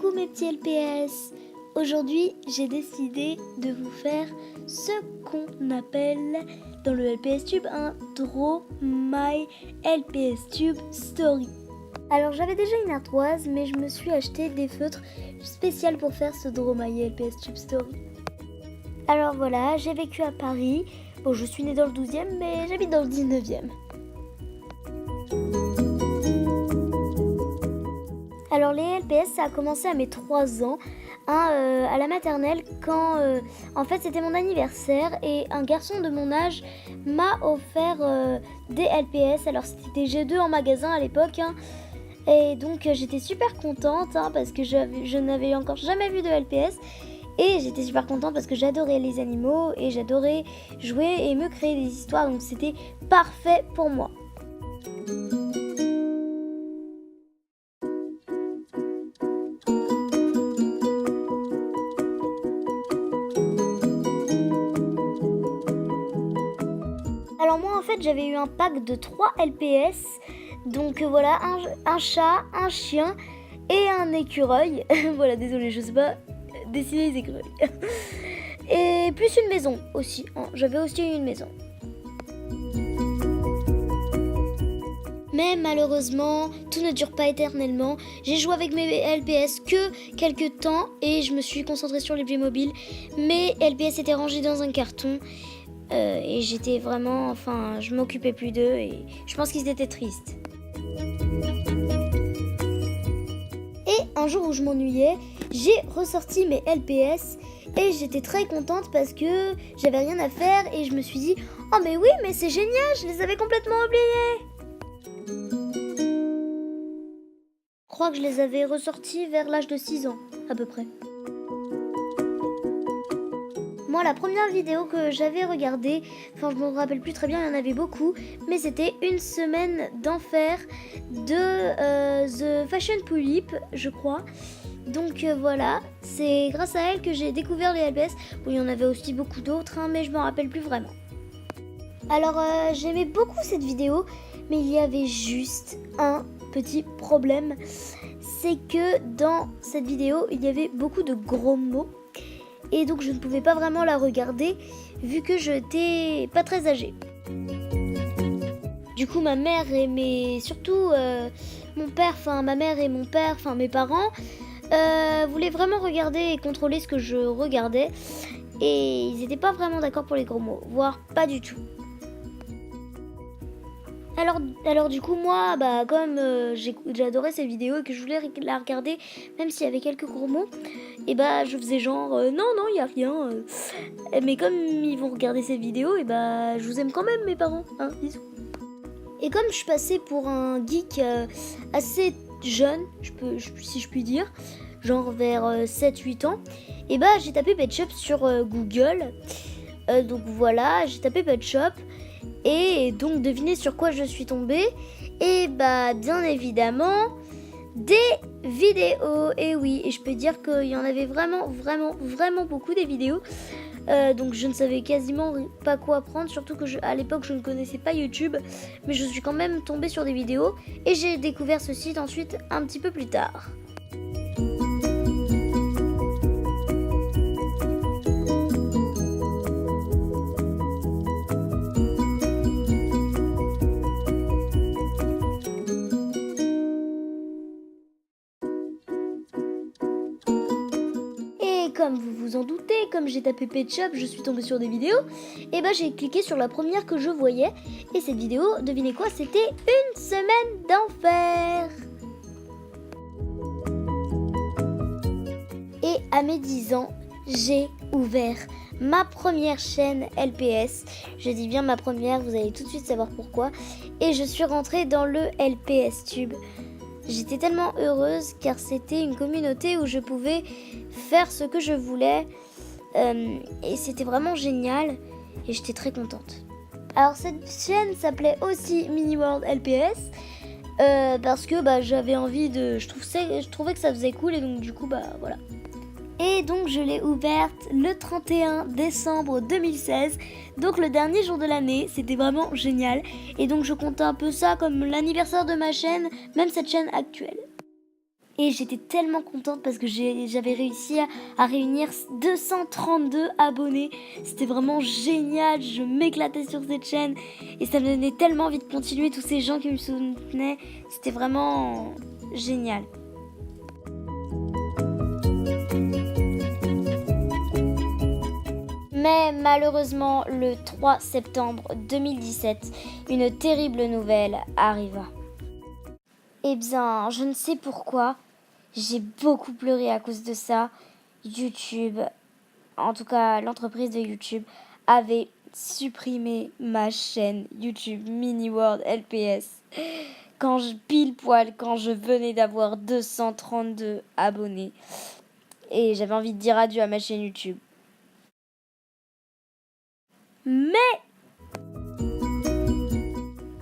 Coucou mes petits LPS. Aujourd'hui, j'ai décidé de vous faire ce qu'on appelle dans le LPS Tube un Draw My LPS Tube Story. Alors j'avais déjà une ardoise, mais je me suis acheté des feutres spéciaux pour faire ce Draw My LPS Tube Story. Alors voilà, j'ai vécu à Paris. Bon, je suis née dans le 12e, mais j'habite dans le 19e. Alors les LPS, ça a commencé à mes 3 ans, à la maternelle, quand en fait c'était mon anniversaire et un garçon de mon âge m'a offert des LPS. Alors c'était des G2 en magasin à l'époque, et donc j'étais super contente parce que je n'avais encore jamais vu de LPS. Et j'étais super contente parce que j'adorais les animaux et j'adorais jouer et me créer des histoires, donc c'était parfait pour moi. Alors moi en fait j'avais eu un pack de 3 LPS, donc voilà, un chat, un chien et un écureuil. Voilà, désolé, je sais pas dessiner les écureuils. Et plus une maison aussi, j'avais aussi une maison. Mais malheureusement, tout ne dure pas éternellement. J'ai joué avec mes LPS que quelques temps et je me suis concentrée sur les Playmobil. Mes LPS étaient rangés dans un carton et j'étais vraiment, je m'occupais plus d'eux et je pense qu'ils étaient tristes. Et un jour où je m'ennuyais, j'ai ressorti mes LPS et j'étais très contente parce que j'avais rien à faire et je me suis dit « Oh mais oui, mais c'est génial, je les avais complètement oubliés !» Je crois que je les avais ressortis vers l'âge de 6 ans, à peu près. Moi, la première vidéo que j'avais regardée, je me rappelle plus très bien, il y en avait beaucoup, mais c'était une semaine d'enfer de The Fashion Polyp, je crois. Donc voilà, c'est grâce à elle que j'ai découvert les LPS. Bon, il y en avait aussi beaucoup d'autres, mais je m'en rappelle plus vraiment. Alors j'aimais beaucoup cette vidéo, mais il y avait juste un petit problème. C'est que dans cette vidéo, il y avait beaucoup de gros mots. Et donc je ne pouvais pas vraiment la regarder, vu que je n'étais pas très âgée. Du coup, ma mère et surtout mon père, ma mère et mon père, mes parents, voulaient vraiment regarder et contrôler ce que je regardais. Et ils n'étaient pas vraiment d'accord pour les gros mots, voire pas du tout. Alors du coup, moi, comme j'adorais ces vidéos et que je voulais la regarder, même s'il y avait quelques gros mots, et je faisais genre, non, il n'y a rien. Mais comme ils vont regarder ces vidéos, je vous aime quand même, mes parents, bisous. Et comme je passais pour un geek assez jeune, si je puis dire, genre vers 7-8 ans, j'ai tapé Pet Shop sur Google. Donc voilà, j'ai tapé Pet Shop. Et donc devinez sur quoi je suis tombée. Et bien évidemment des vidéos. Et oui, et je peux dire qu'il y en avait vraiment beaucoup des vidéos. Donc je ne savais quasiment pas quoi prendre, surtout que à l'époque je ne connaissais pas YouTube, mais je suis quand même tombée sur des vidéos et j'ai découvert ce site ensuite un petit peu plus tard. Comme vous vous en doutez, comme j'ai tapé Pet Shop, je suis tombée sur des vidéos. Et j'ai cliqué sur la première que je voyais. Et cette vidéo, devinez quoi, c'était une semaine d'enfer. Et à mes 10 ans, j'ai ouvert ma première chaîne LPS. Je dis bien ma première, vous allez tout de suite savoir pourquoi. Et je suis rentrée dans le LPS Tube. J'étais tellement heureuse car c'était une communauté où je pouvais faire ce que je voulais et c'était vraiment génial et j'étais très contente. Alors cette chaîne s'appelait aussi Mini World LPS parce que j'avais envie de... Je trouvais que ça faisait cool et donc du coup voilà. Et donc je l'ai ouverte le 31 décembre 2016, donc le dernier jour de l'année. C'était vraiment génial. Et donc je comptais un peu ça comme l'anniversaire de ma chaîne, même cette chaîne actuelle. Et j'étais tellement contente parce que j'avais réussi à réunir 232 abonnés. C'était vraiment génial, je m'éclatais sur cette chaîne. Et ça me donnait tellement envie de continuer, tous ces gens qui me soutenaient. C'était vraiment génial. Mais malheureusement, le 3 septembre 2017, une terrible nouvelle arriva. Eh bien, je ne sais pourquoi, j'ai beaucoup pleuré à cause de ça. YouTube, en tout cas l'entreprise de YouTube, avait supprimé ma chaîne YouTube Mini World LPS. Pile poil, quand je venais d'avoir 232 abonnés. Et j'avais envie de dire adieu à ma chaîne YouTube. Mais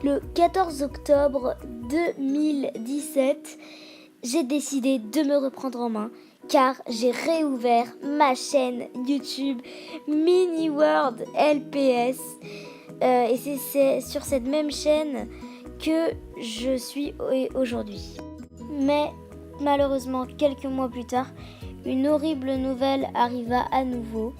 le 14 octobre 2017, j'ai décidé de me reprendre en main car j'ai réouvert ma chaîne YouTube Mini World LPS. Et c'est sur cette même chaîne que je suis aujourd'hui. Mais malheureusement, quelques mois plus tard, une horrible nouvelle arriva à nouveau.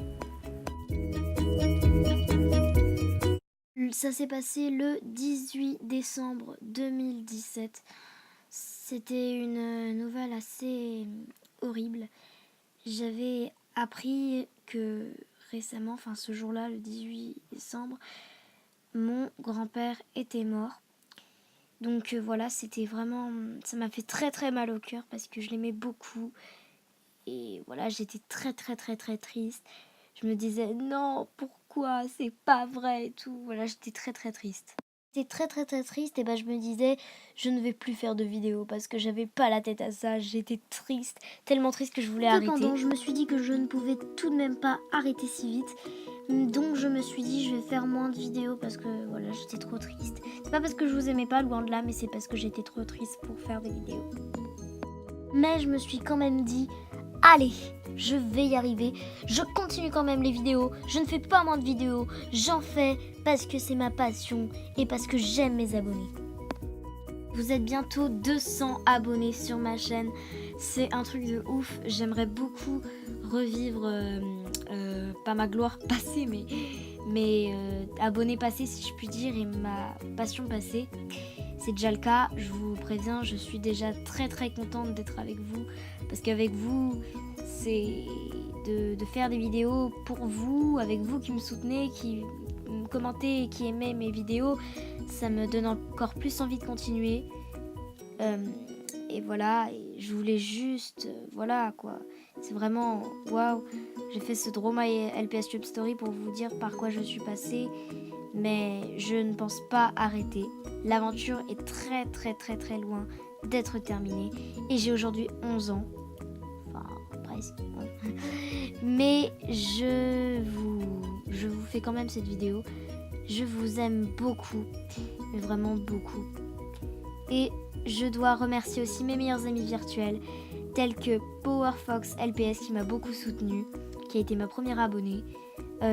Ça s'est passé le 18 décembre 2017. C'était une nouvelle assez horrible. J'avais appris que récemment, enfin ce jour-là, le 18 décembre, mon grand-père était mort. Donc voilà, c'était vraiment... Ça m'a fait très très mal au cœur parce que je l'aimais beaucoup. Et voilà, j'étais très très très très triste. Je me disais non, pourquoi, c'est pas vrai et tout. Voilà, j'étais très très triste. J'étais très très très triste et je me disais je ne vais plus faire de vidéos parce que j'avais pas la tête à ça. J'étais triste, tellement triste que je voulais arrêter. Cependant, je me suis dit que je ne pouvais tout de même pas arrêter si vite. Donc je me suis dit je vais faire moins de vidéos parce que voilà, j'étais trop triste. C'est pas parce que je vous aimais pas, loin de là, mais c'est parce que j'étais trop triste pour faire des vidéos. Mais je me suis quand même dit allez, je vais y arriver, je continue quand même les vidéos, je ne fais pas moins de vidéos, j'en fais parce que c'est ma passion et parce que j'aime mes abonnés. Vous êtes bientôt 200 abonnés sur ma chaîne, c'est un truc de ouf, j'aimerais beaucoup revivre, pas ma gloire passée, mais abonnés passés si je puis dire et ma passion passée. C'est déjà le cas, je vous préviens, je suis déjà très très contente d'être avec vous. Parce qu'avec vous, c'est de faire des vidéos pour vous, avec vous qui me soutenez, qui me commentez et qui aimez mes vidéos. Ça me donne encore plus envie de continuer. Et voilà, et je voulais juste, voilà quoi. C'est vraiment, waouh. J'ai fait ce Draw My LPS Tube Story pour vous dire par quoi je suis passée. Mais je ne pense pas arrêter. L'aventure est très très très très loin d'être terminée. Et j'ai aujourd'hui 11 ans. Enfin, presque. Mais je vous fais quand même cette vidéo. Je vous aime beaucoup. Mais vraiment beaucoup. Et je dois remercier aussi mes meilleurs amis virtuels. Tels que PowerFox LPS qui m'a beaucoup soutenue. Qui a été ma première abonnée.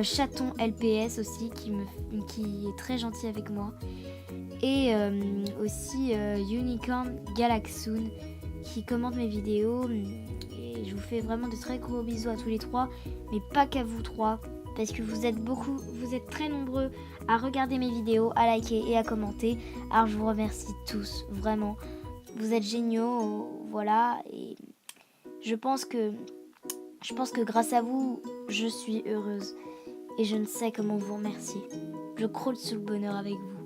Chaton LPS aussi qui est très gentil avec moi et aussi Unicorn Galaxoon qui commente mes vidéos et je vous fais vraiment de très gros bisous à tous les trois, mais pas qu'à vous trois parce que vous êtes très nombreux à regarder mes vidéos, à liker et à commenter. Alors je vous remercie tous, vraiment, vous êtes géniaux, voilà. Et je pense que grâce à vous je suis heureuse. Et je ne sais comment vous remercier. Je croule sous le bonheur avec vous.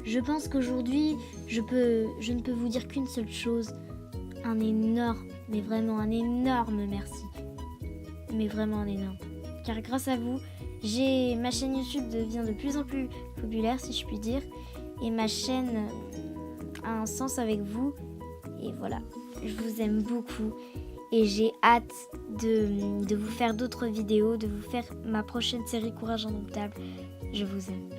Je pense qu'aujourd'hui, je ne peux vous dire qu'une seule chose. Un énorme, mais vraiment un énorme merci. Mais vraiment un énorme. Car grâce à vous, ma chaîne YouTube devient de plus en plus populaire, si je puis dire. Et ma chaîne a un sens avec vous. Et voilà, je vous aime beaucoup. Et j'ai hâte de vous faire d'autres vidéos, de vous faire ma prochaine série Courage Indomptable. Je vous aime.